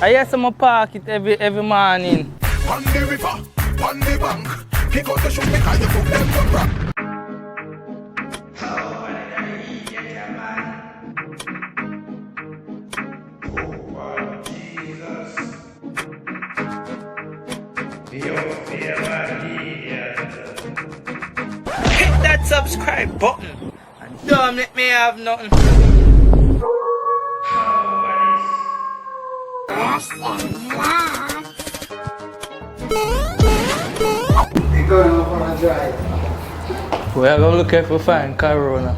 I hear some park it every morning. On the river, on the bank, pick up the shoe because you put them up rock. How I get your man? Oh, Jesus. Your favorite idiot. Hit that subscribe button and don't let me have nothing. We're going for a drive. We are gonna look if we find Corona.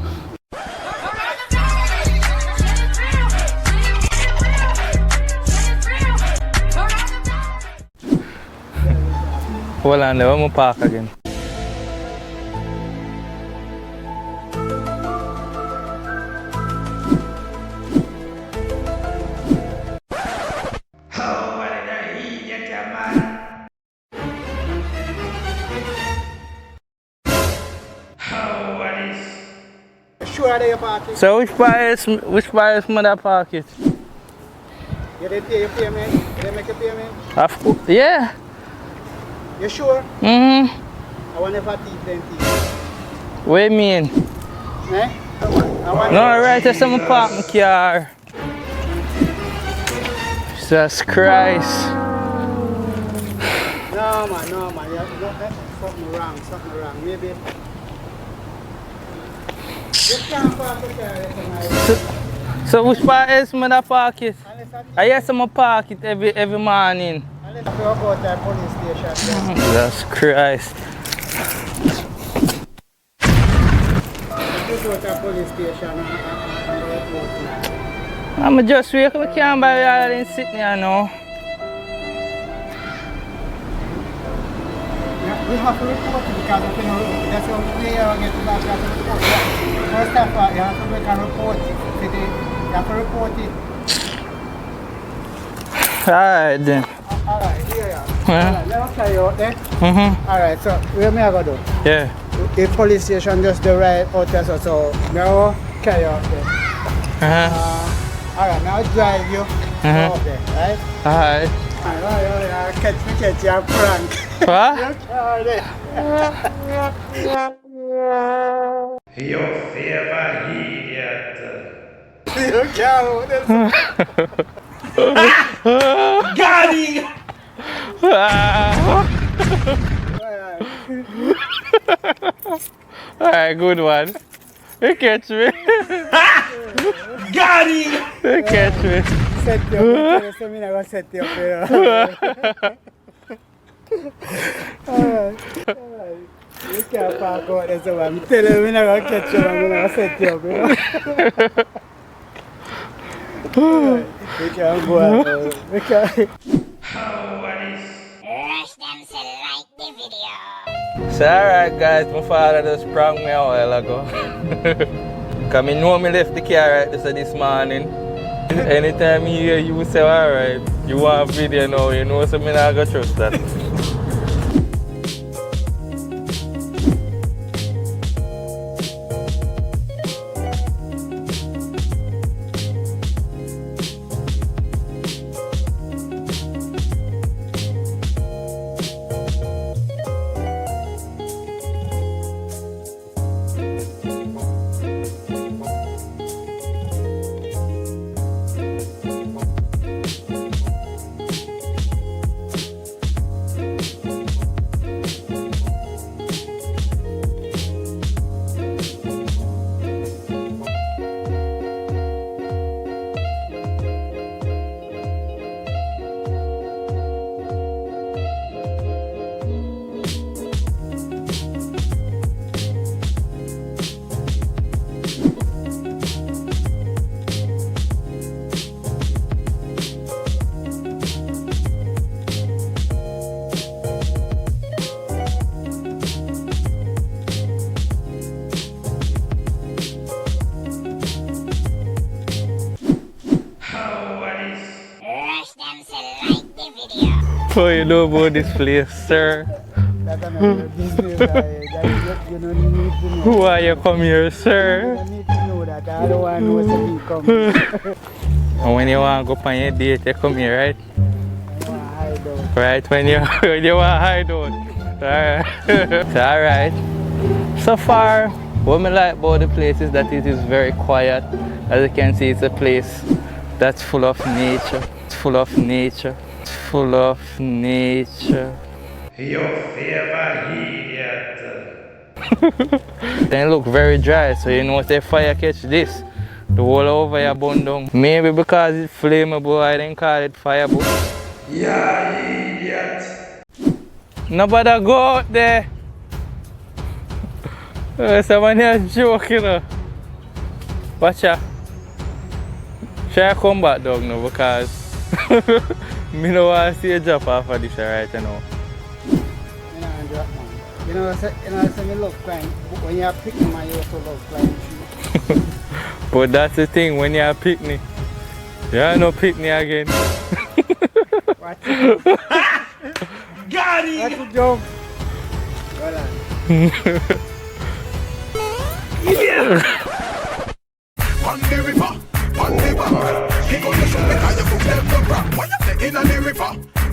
Hold on there, we'll park again. Sure they park it? So which part is mother park it? You did pay your payment? You did make a payment? Of course, yeah. You sure? I want never teeth them teeth. What do you mean? Eh? I want No, right there's some park my car. Jesus Christ. No man. You got something wrong. Maybe. You can't park the car tonight. So which part is mother park it? I hear some park it every morning. Unless you go to the police station. Jesus Christ. You go to the police station and report it. I'm just wake up, I can't buy all in Sydney, you know. We have to report it because if you know, that's how we get to back to report. First of all, you have to make a report. You have to report it. Alright then. Alright, here you are. Yeah. Alright, let us carry you out there. Alright, so where may I go do? Yeah. The police station just the right out there, so now carry you out there. Alright, now drive you up there, right? Alright. Alright, catch you a prank. What? Your favorite idiot. You can't do Got him! Alright, good one. You catch me. Got him! You catch me. Set you up, so I'm going to set you up here. Alright. You can't park out there, so I'm telling you, I'm not going to catch you, I'm going to set you up here. We can't go out. We can't. Rush-Dem said like the video. So alright guys, my father just sprang me a while ago. Cause I know me left the car right this morning. Anytime you hear you say alright, you want a video now, you know so me not gonna trust that. What you know about this place, sir? That's another business. You don't need to know. Why you come here, sir? You don't need to know that. I don't want to know something come. And when you want to go on your date, you come here, right? out. Right, when you when you want to hide out. Alright. Alright. So far, what I like about the place is that it is very quiet. As you can see, it's a place that's full of nature. It's full of nature. It's full of nature. Your favorite idiot. Then it look very dry, so you know if the fire catch this, the whole over your burn down. Maybe because it's flammable, I didn't call it fireable. Yeah, idiot. Nobody go out there. Someone here joking. You know. Watch out. Try to come back dog now because me don't want to see a drop off of this right now. You know, I say me love climb. When you're picking my, you also love climb tree. But that's the thing, when you're a picnic, you are no picnic again. Watch it. Got it. Watch it, Joe. Well done. On the river, on the bank. Pick up the shoe because you put them to rock. What you say in the river,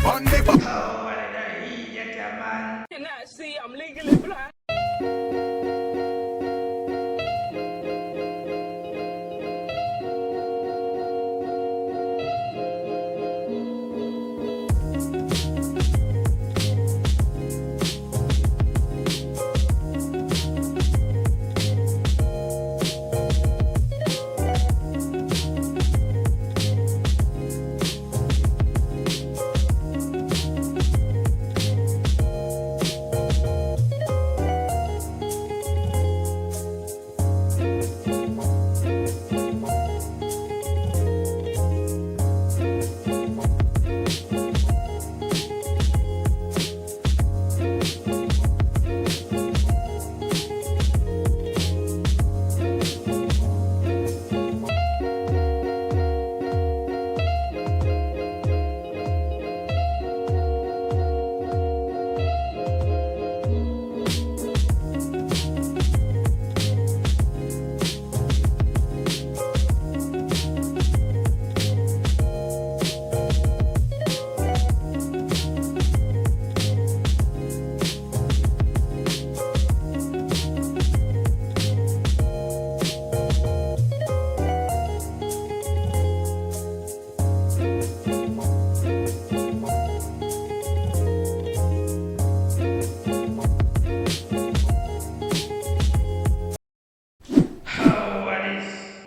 on the bank. Oh, what an idiot, man. Cannot see, I'm legally blind.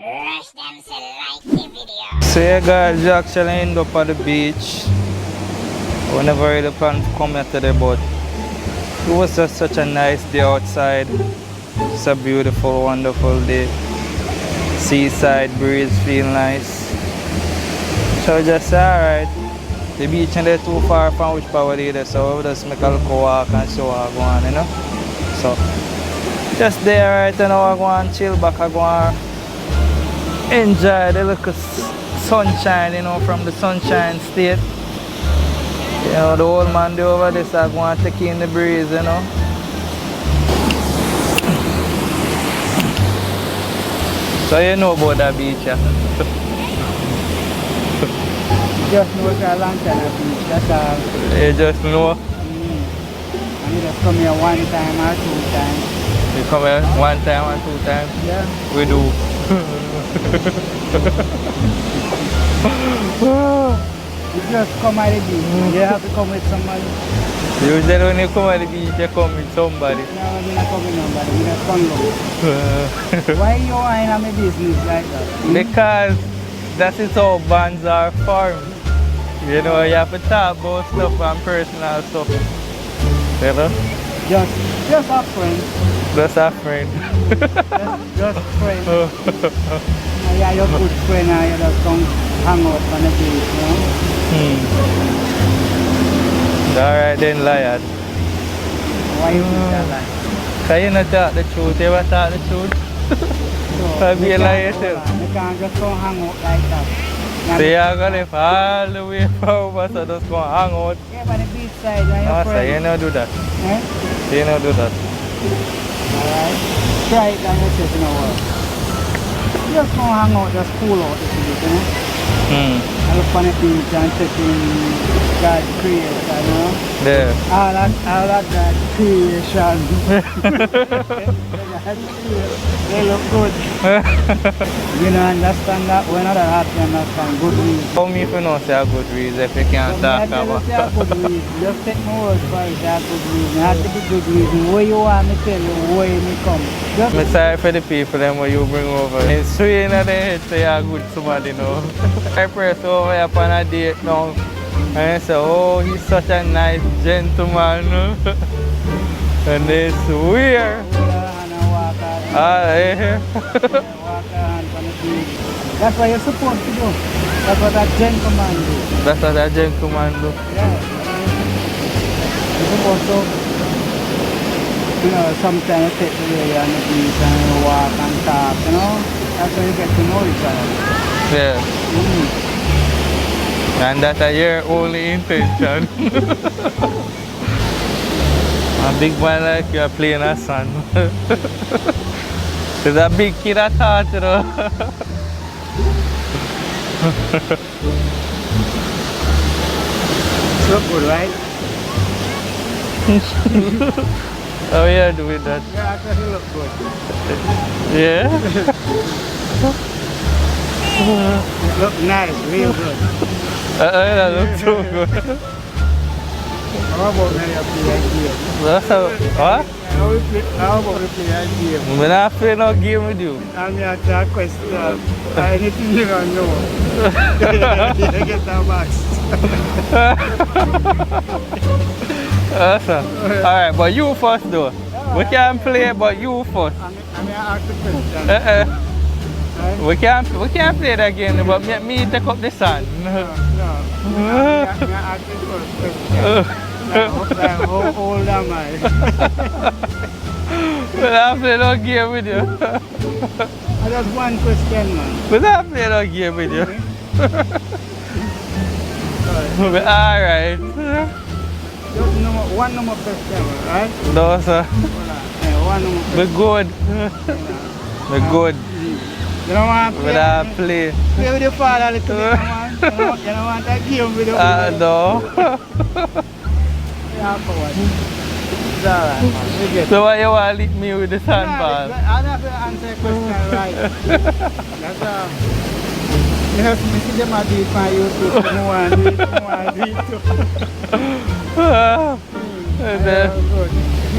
Rush-Dem said like the video. So yeah guys, we actually end up at the beach. We never really planned to come here today, but it was just such a nice day outside. It's a beautiful, wonderful day. Seaside breeze, feel nice. So we just say alright, the beach ain't too far from which part we there, so we'll just make a little walk and see what go on, you know. So just there right now, I go and chill back, I go and enjoy the little sunshine, you know, from the sunshine state. You know, the old man there over there, so I go and take in the breeze, you know. So you know about that beach, yeah? Just know it's a Lantana Beach, that's all. You just know? And you just come here one time or two times. You come here one time or two times? Yeah. We do. You just come at the beach. You have to come with somebody. Usually when you come at the beach, you come with somebody. No, I'm not coming with nobody. I'm just come low. Why you ain't on my business like that? Because that is how bands are formed. You know, you have to talk about stuff and personal stuff. You know? Just a friend. Just a friend. Just friend. Yeah, you're a good friend and you just come hang out on the beach, you know? Alright then, liar. Why you think that like? Can you not talk the truth? You ever talk the truth? So, Be a liar yourself. You can't just come hang out like that. So you're going to live all the way from over, so just go and hang out. Yeah, by the beach side, and No, your sir, friend. you don't do that. Eh? You don't do that. Alright. Try it and you see, you know what? Just go hang out, just cool out a little bit, you know? I look on the beach and taking God's creation, you know? There. All that God's creation. They look good. You know, understand that? When other have to understand good reason. How me if you know say a good reason if you can't talk about? Good reason. Just take my word for it, a good reason. Have to be good reason. Where you want me tell you where me come. Just I'm sorry for the people them where you bring over. It's sweet in the head say you're good somebody, you know. I press over here upon a date now. And I say, oh, he's such a nice gentleman. And they swear. That's what you're supposed to do. That's what that gentleman do. That's what that gentleman do. Yeah. You're supposed to, you know, sometimes you take the way on the beach and you walk and talk, you know. That's how you get to know each other. Yeah. And that's your only intention. A big man like you are playing a son. There's a big kid at heart, you know. It's look good, right? How you doing that? Yeah, actually look good. Yeah? It look nice, real good. That looks so good. How about when you play a game? That's how, what? How about we play a game? I'm not playing no game with you. I'm here to ask question. Anything you don't know. You get that box. Awesome. Alright, but you first though. We can play, but you first. I'm here to ask the question. We can't play that game, but me take up the sun. No. I'm here to ask the first question. How old am I? We don't play no game with you. Just one question, man. We don't play no game with you. Alright. Just one number question, right? No, sir. One number question. We're good. We're good. You don't want to We don't play. play with your father a little bit, man? You don't want to game with your father? No. Yeah, forward. It's alright, man. We get it. So why you want to lick me with the sandball? I have to answer a question right. That's you have to see them do it on YouTube. You want to do it too. And then, Good.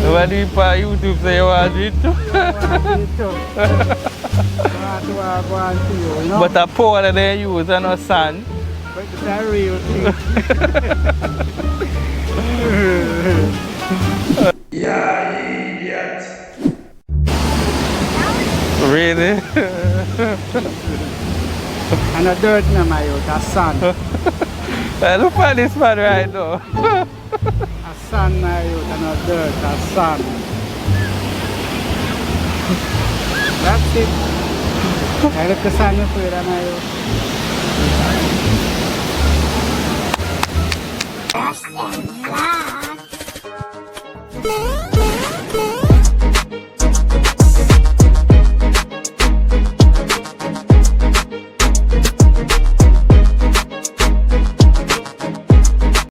you want to do it on YouTube, so you want to do it too? You want to go on to you, you know? But a pole that they use and no sand. But it's a real thing. Yeah, idiot. Really? And a dirt in my youth, a sun. Look at this man right now. A sun in my youth and a dirt, a sun. That's it. I look the sun in my youth. Rush-Dem Vlogs.